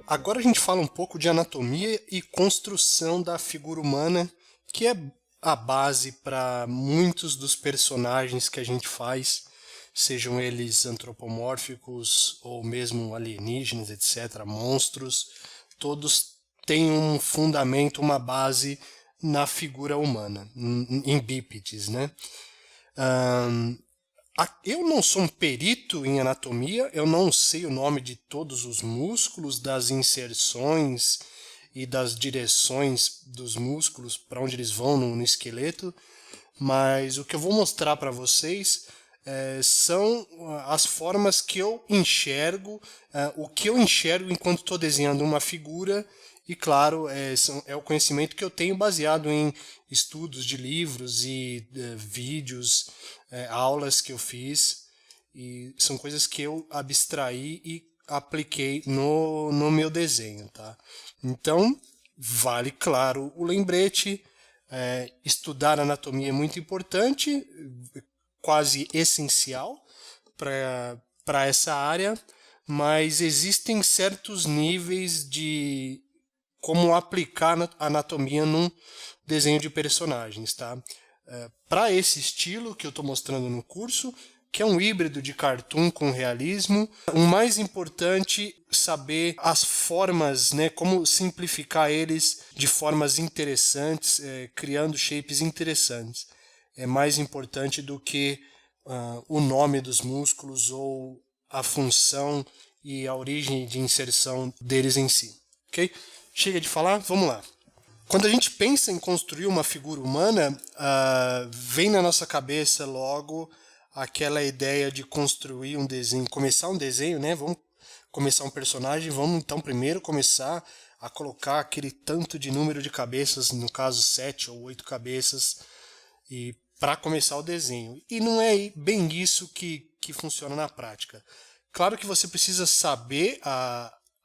Agora a gente fala um pouco de anatomia e construção da figura humana, que é a base para muitos dos personagens que a gente faz, sejam eles antropomórficos ou mesmo alienígenas, etc., monstros, todos têm um fundamento, uma base na figura humana, em bípedes, né? Eu não sou um perito em anatomia, eu não sei o nome de todos os músculos, das inserções e das direções dos músculos, para onde eles vão no esqueleto, mas o que eu vou mostrar para vocês são as formas que eu enxergo, o que eu enxergo enquanto estou desenhando uma figura, e claro, é o conhecimento que eu tenho baseado em estudos de livros e vídeos, aulas que eu fiz, e são coisas que eu abstraí e apliquei no meu desenho, tá? Então, vale, claro, o lembrete. Estudar anatomia é muito importante, quase essencial para essa área, mas existem certos níveis de como aplicar a anatomia num desenho de personagens, tá? Para esse estilo que eu estou mostrando no curso, que é um híbrido de cartoon com realismo, o mais importante é saber as formas, né, como simplificar eles de formas interessantes, criando shapes interessantes. É mais importante do que o nome dos músculos ou a função e a origem de inserção deles em si. Ok? Chega de falar, vamos lá. Quando a gente pensa em construir uma figura humana, vem na nossa cabeça logo aquela ideia de construir um desenho, começar um desenho, né? Vamos começar um personagem, vamos então primeiro começar a colocar aquele tanto de número de cabeças, no caso 7 ou 8 cabeças, e para começar o desenho. E não é bem isso que funciona na prática. Claro que você precisa saber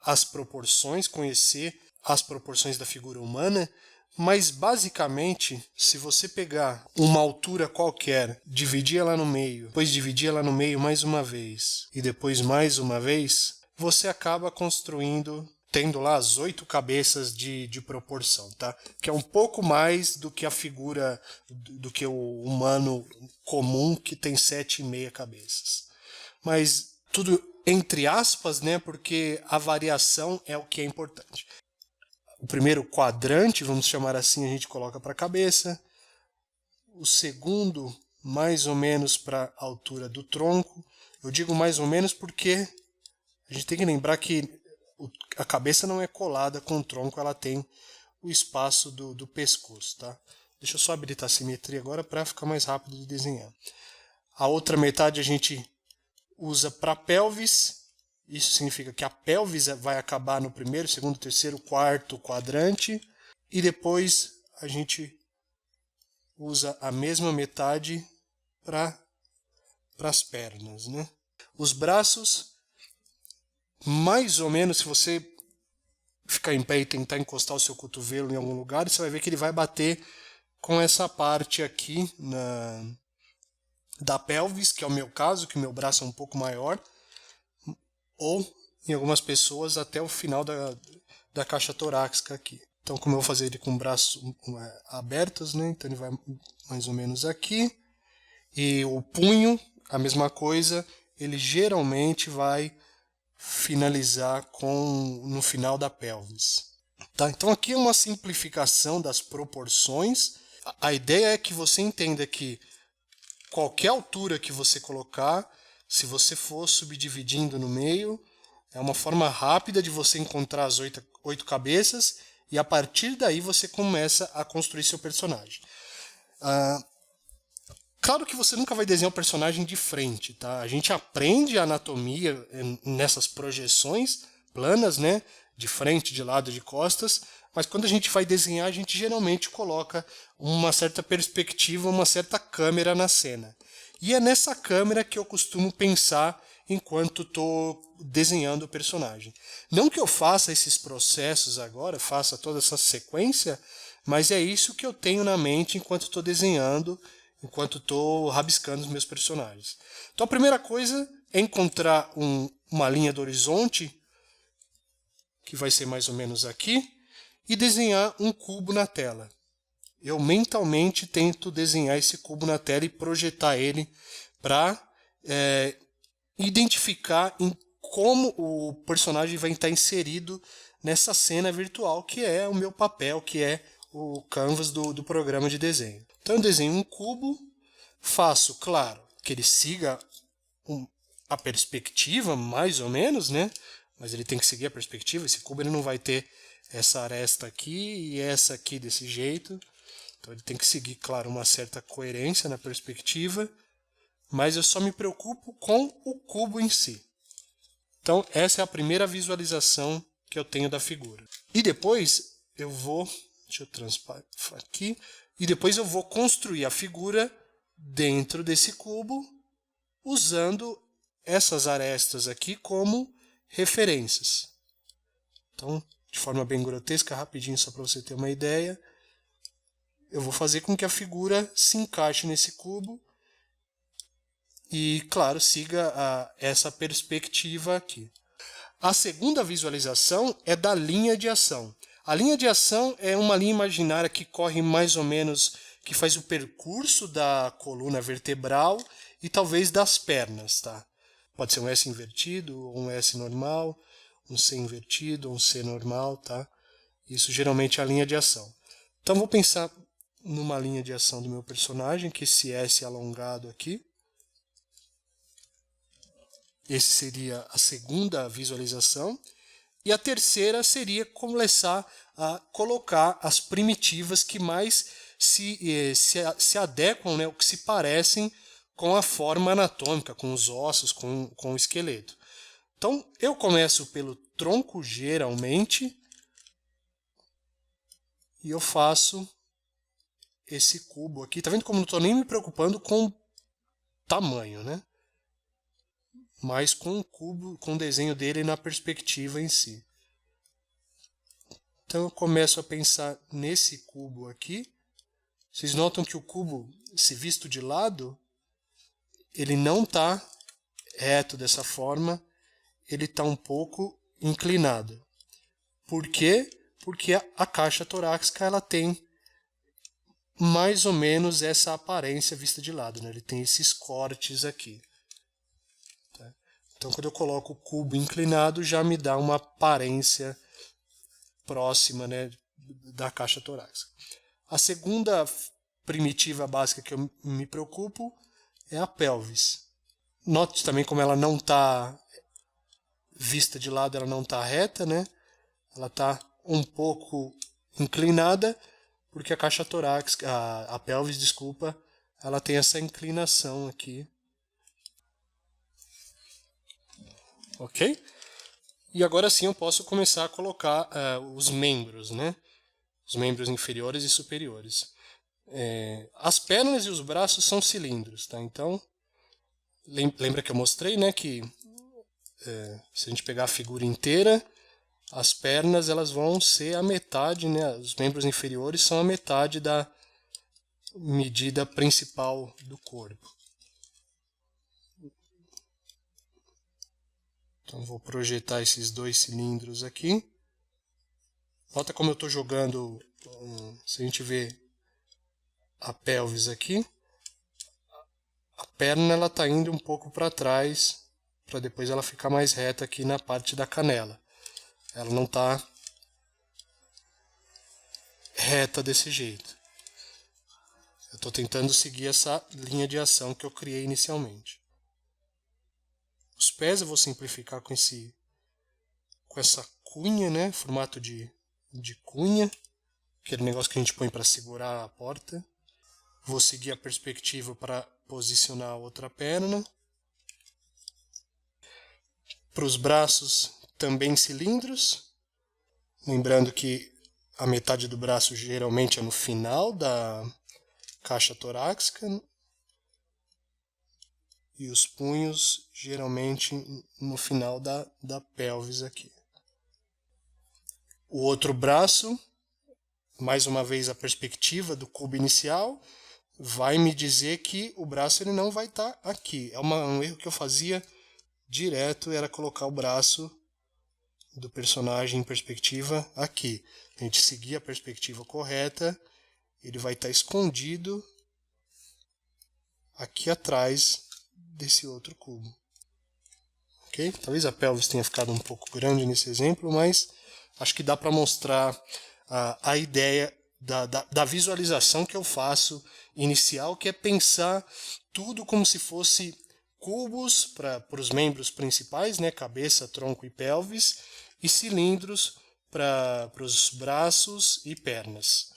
as proporções, conhecer as proporções da figura humana, mas basicamente, se você pegar uma altura qualquer, dividir ela no meio, depois dividir ela no meio mais uma vez, e depois mais uma vez, você acaba construindo, tendo lá as 8 cabeças de proporção, tá? Que é um pouco mais do que a figura, do que o humano comum, que tem 7,5 cabeças. Mas tudo entre aspas, né? Porque a variação é o que é importante. O primeiro quadrante, vamos chamar assim, a gente coloca para a cabeça. O segundo, mais ou menos para a altura do tronco. Eu digo mais ou menos porque a gente tem que lembrar que a cabeça não é colada com o tronco, ela tem o espaço do pescoço, tá? Deixa eu só habilitar a simetria agora para ficar mais rápido de desenhar. A outra metade a gente usa para pelvis. Isso significa que a pelvis vai acabar no primeiro, segundo, terceiro, quarto quadrante. E depois a gente usa a mesma metade para as pernas, né? Os braços, mais ou menos, se você ficar em pé e tentar encostar o seu cotovelo em algum lugar, você vai ver que ele vai bater com essa parte aqui da pelvis, que é o meu caso, que o meu braço é um pouco maior, ou em algumas pessoas até o final da caixa torácica aqui. Então, como eu vou fazer ele com braços abertos, né? Então ele vai mais ou menos aqui. E o punho, a mesma coisa, ele geralmente vai finalizar no final da pelvis. Tá? Então aqui é uma simplificação das proporções. A ideia é que você entenda que qualquer altura que você colocar, se você for subdividindo no meio, é uma forma rápida de você encontrar as 8 cabeças e a partir daí você começa a construir seu personagem. Claro que você nunca vai desenhar o personagem de frente, tá? A gente aprende a anatomia nessas projeções planas, né? De frente, de lado, de costas, mas quando a gente vai desenhar, a gente geralmente coloca uma certa perspectiva, uma certa câmera na cena. E é nessa câmera que eu costumo pensar enquanto estou desenhando o personagem. Não que eu faça esses processos agora, faça toda essa sequência, mas é isso que eu tenho na mente enquanto estou desenhando, enquanto estou rabiscando os meus personagens. Então a primeira coisa é encontrar uma linha do horizonte que vai ser mais ou menos aqui, e desenhar um cubo na tela. Eu mentalmente tento desenhar esse cubo na tela e projetar ele para identificar em como o personagem vai estar inserido nessa cena virtual, que é o meu papel, que é o canvas do programa de desenho. Então eu desenho um cubo, faço, claro, que ele siga a perspectiva, mais ou menos, né? Mas ele tem que seguir a perspectiva. Esse cubo ele não vai ter essa aresta aqui e essa aqui desse jeito. Então ele tem que seguir, claro, uma certa coerência na perspectiva, mas eu só me preocupo com o cubo em si. Então essa é a primeira visualização que eu tenho da figura. E depois eu vou, deixa eu transpar aqui, e depois eu vou construir a figura dentro desse cubo, usando essas arestas aqui como referências. Então, de forma bem grotesca, rapidinho, só para você ter uma ideia, eu vou fazer com que a figura se encaixe nesse cubo e, claro, siga essa perspectiva aqui. A segunda visualização é da linha de ação. A linha de ação é uma linha imaginária que corre mais ou menos, que faz o percurso da coluna vertebral e talvez das pernas, tá? Pode ser um S invertido, um S normal, um C invertido, um C normal, tá? Isso geralmente é a linha de ação. Então vou pensar numa linha de ação do meu personagem, que esse S alongado aqui. Esse seria a segunda visualização. E a terceira seria começar a colocar as primitivas que mais se adequam, né, ou que se parecem com a forma anatômica, com os ossos, com o esqueleto. Então, eu começo pelo tronco, geralmente, e eu faço esse cubo aqui. Tá vendo como não estou nem me preocupando com tamanho, né? Mas com o cubo, com o desenho dele na perspectiva em si. Então eu começo a pensar nesse cubo aqui. Vocês notam que o cubo, se visto de lado, ele não está reto dessa forma, ele está um pouco inclinado. Por quê? Porque a caixa torácica ela tem mais ou menos essa aparência vista de lado, né? Ele tem esses cortes aqui. Tá? Então quando eu coloco o cubo inclinado, já me dá uma aparência próxima, né, da caixa torácica. A segunda primitiva básica que eu me preocupo é a pelvis. Note também como ela não está vista de lado, ela não está reta, né? Ela está um pouco inclinada, porque a caixa torácica, a pelvis, desculpa, ela tem essa inclinação aqui. Ok? E agora sim eu posso começar a colocar os membros, né? Os membros inferiores e superiores. As pernas e os braços são cilindros, tá? Então, lembra que eu mostrei, né, que se a gente pegar a figura inteira, as pernas elas vão ser a metade, né? Os membros inferiores são a metade da medida principal do corpo. Então vou projetar esses dois cilindros aqui. Nota como eu estou jogando, se a gente vê a pelvis aqui, a perna ela está indo um pouco para trás, para depois ela ficar mais reta aqui na parte da canela. Ela não está reta desse jeito. Eu estou tentando seguir essa linha de ação que eu criei inicialmente. Os pés eu vou simplificar com essa cunha, né? Formato de cunha, aquele negócio que a gente põe para segurar a porta. Vou seguir a perspectiva para posicionar a outra perna. Para os braços, também cilindros. Lembrando que a metade do braço geralmente é no final da caixa torácica. E os punhos geralmente no final da pelvis aqui. O outro braço, mais uma vez a perspectiva do cubo inicial, vai me dizer que o braço ele não vai estar aqui. Um erro que eu fazia direto, era colocar o braço do personagem em perspectiva aqui. A gente seguir a perspectiva correta, ele vai estar escondido aqui atrás desse outro cubo. Ok? Talvez a pelvis tenha ficado um pouco grande nesse exemplo, mas acho que dá para mostrar a ideia da visualização que eu faço inicial, que é pensar tudo como se fosse cubos para os membros principais, né? Cabeça, tronco e pelvis, e cilindros para os braços e pernas.